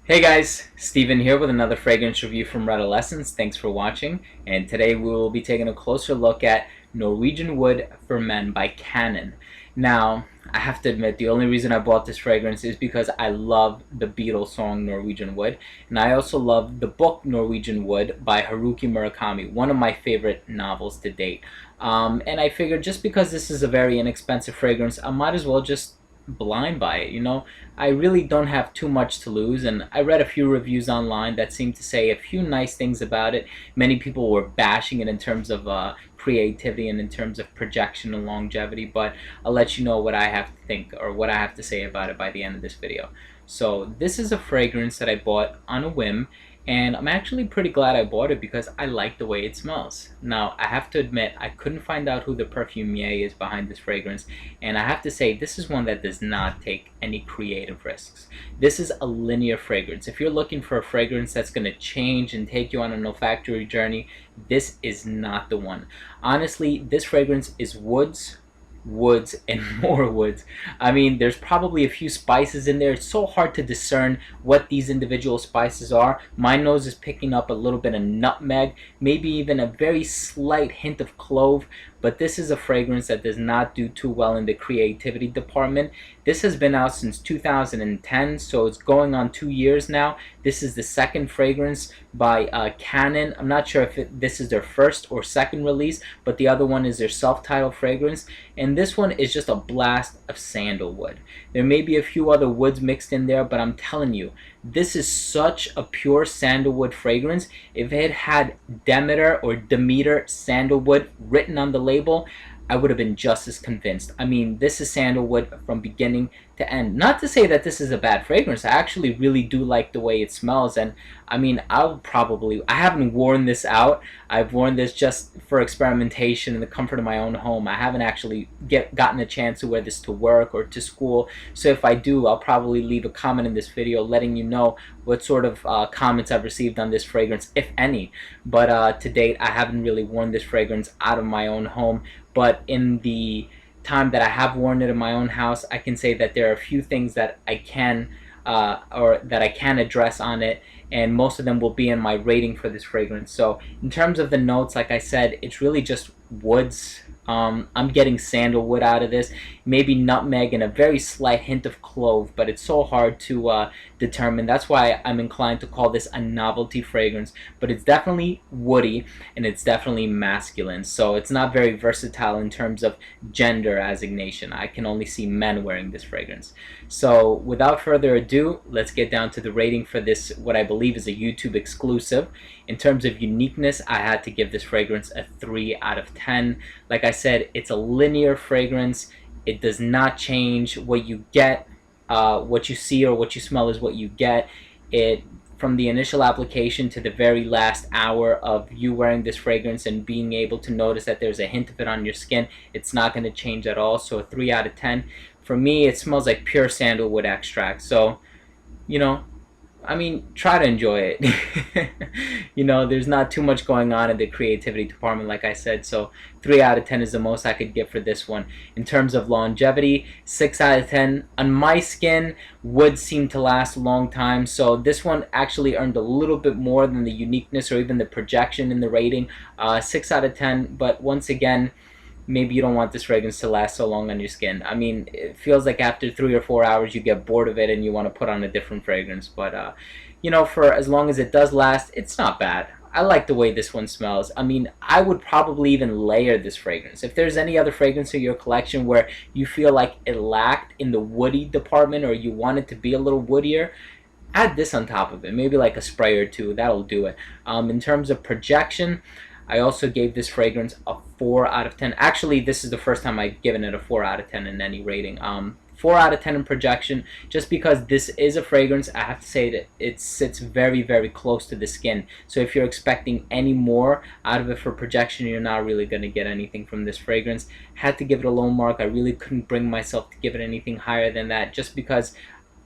Hey guys, Steven here with another fragrance review from Redolessence. Thanks for watching, and today we will be taking a closer look at Norwegian Wood for Men by Kanøn. Now, I have to admit, the only reason I bought this fragrance is because I love the Beatles song Norwegian Wood, and I also love the book Norwegian Wood by Haruki Murakami, one of my favorite novels to date. And I figured just because this is a very inexpensive fragrance, I might as well just blind buy it. I really don't have too much to lose, and I read a few reviews online that seemed to say a few nice things about it. Many people were bashing it in terms of creativity and in terms of projection and longevity, but I'll let you know what I have to think or what I have to say about it by the end of this video. So this is a fragrance that I bought on a whim, and I'm actually pretty glad I bought it because I like the way it smells. Now, I have to admit, I couldn't find out who the perfumier is behind this fragrance, and I have to say, this is one that does not take any creative risks. This is a linear fragrance. If you're looking for a fragrance that's going to change and take you on an olfactory journey, this is not the one. Honestly, this fragrance is woods, and more woods. I mean, there's probably a few spices in there. It's so hard to discern what these individual spices are. My nose is picking up a little bit of nutmeg, maybe even a very slight hint of clove, but this is a fragrance that does not do too well in the creativity department. This has been out since 2010, so it's going on 2 years now. This is the second fragrance by Kanøn. I'm not sure if this is their first or second release, but the other one is their self-titled fragrance, and this one is just a blast of sandalwood. There may be a few other woods mixed in there, but I'm telling you, this is such a pure sandalwood fragrance. If it had Demeter or Demeter sandalwood written on the label, I would have been just as convinced. I mean, this is sandalwood from beginning to end. Not to say that this is a bad fragrance. I actually really do like the way it smells, and I mean, I haven't worn this out. I've worn this just for experimentation in the comfort of my own home. I haven't actually gotten a chance to wear this to work or to school, so if I do, I'll probably leave a comment in this video letting you know what sort of comments I've received on this fragrance, if any. But to date, I haven't really worn this fragrance out of my own home, but in the time that I have worn it in my own house, I can say that there are a few things that I can address on it, and most of them will be in my rating for this fragrance. So in terms of the notes, like I said, it's really just woods. I'm getting sandalwood out of this, maybe nutmeg and a very slight hint of clove, but it's so hard to determine. That's why I'm inclined to call this a novelty fragrance, but it's definitely woody and it's definitely masculine, so it's not very versatile in terms of gender assignation. I can only see men wearing this fragrance. So without further ado, let's get down to the rating for this, what I believe is a YouTube exclusive. In terms of uniqueness, I had to give this fragrance a 3 out of 10. Like I said, it's a linear fragrance. It does not change what you get. What you see or what you smell is what you get. From the initial application to the very last hour of you wearing this fragrance and being able to notice that there's a hint of it on your skin, it's not going to change at all. So a 3 out of 10. For me, it smells like pure sandalwood extract. So, I mean, try to enjoy it. There's not too much going on in the creativity department, like I said, so 3 out of 10 is the most I could give for this one. In terms of longevity, 6 out of 10. On my skin, wood seem to last a long time, so this one actually earned a little bit more than the uniqueness or even the projection in the rating. 6 out of 10, but once again, maybe you don't want this fragrance to last so long on your skin. I mean, it feels like after 3 or 4 hours you get bored of it and you want to put on a different fragrance. But, for as long as it does last, it's not bad. I like the way this one smells. I mean, I would probably even layer this fragrance. If there's any other fragrance in your collection where you feel like it lacked in the woody department or you want it to be a little woodier, add this on top of it. Maybe like a spray or two. That'll do it. In terms of projection, I also gave this fragrance a 4 out of 10. Actually, this is the first time I've given it a 4 out of 10 in any rating. 4 out of 10 in projection, just because this is a fragrance. I have to say that it sits very, very close to the skin. So if you're expecting any more out of it for projection, you're not really going to get anything from this fragrance. Had to give it a low mark. I really couldn't bring myself to give it anything higher than that, just because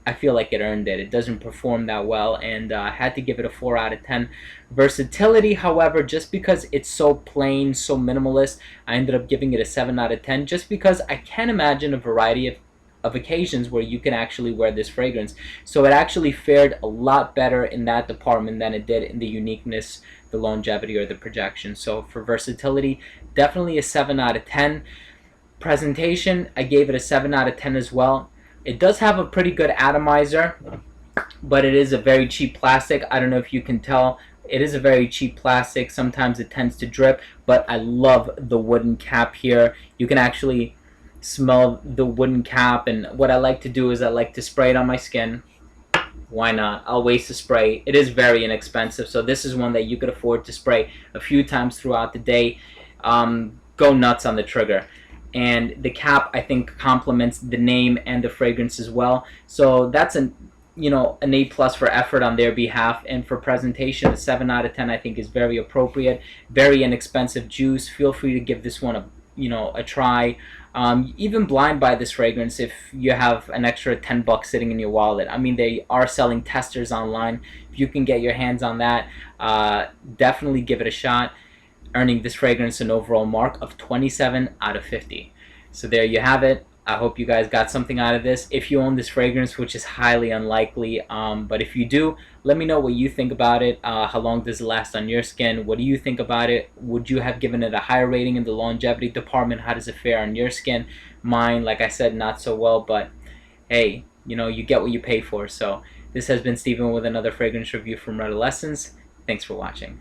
I feel like it earned it. It doesn't perform that well, and I had to give it a 4 out of 10. Versatility, however, just because it's so plain, so minimalist, I ended up giving it a 7 out of 10, just because I can't imagine a variety of of occasions where you can actually wear this fragrance. So it actually fared a lot better in that department than it did in the uniqueness, the longevity, or the projection. So for versatility, definitely a 7 out of 10. Presentation, I gave it a 7 out of 10 as well. It does have a pretty good atomizer, but it is a very cheap plastic. I don't know if you can tell. It is a very cheap plastic. Sometimes it tends to drip, but I love the wooden cap here. You can actually smell the wooden cap, and what I like to do is I like to spray it on my skin. Why not? I'll waste the spray. It is very inexpensive, so this is one that you could afford to spray a few times throughout the day. Go nuts on the trigger. And the cap, I think, complements the name and the fragrance as well. So that's an A plus for effort on their behalf. And for presentation, a 7 out of 10 I think is very appropriate. Very inexpensive juice. Feel free to give this one a try. Even blind buy this fragrance if you have an extra 10 bucks sitting in your wallet. I mean, they are selling testers online. If you can get your hands on that, definitely give it a shot, earning this fragrance an overall mark of 27 out of 50. So there you have it. I hope you guys got something out of this. If you own this fragrance, which is highly unlikely, but if you do, let me know what you think about it. How long does it last on your skin? What do you think about it? Would you have given it a higher rating in the longevity department? How does it fare on your skin? Mine, like I said, not so well, but hey, you get what you pay for. So this has been Steven with another fragrance review from Redolessence. Thanks for watching.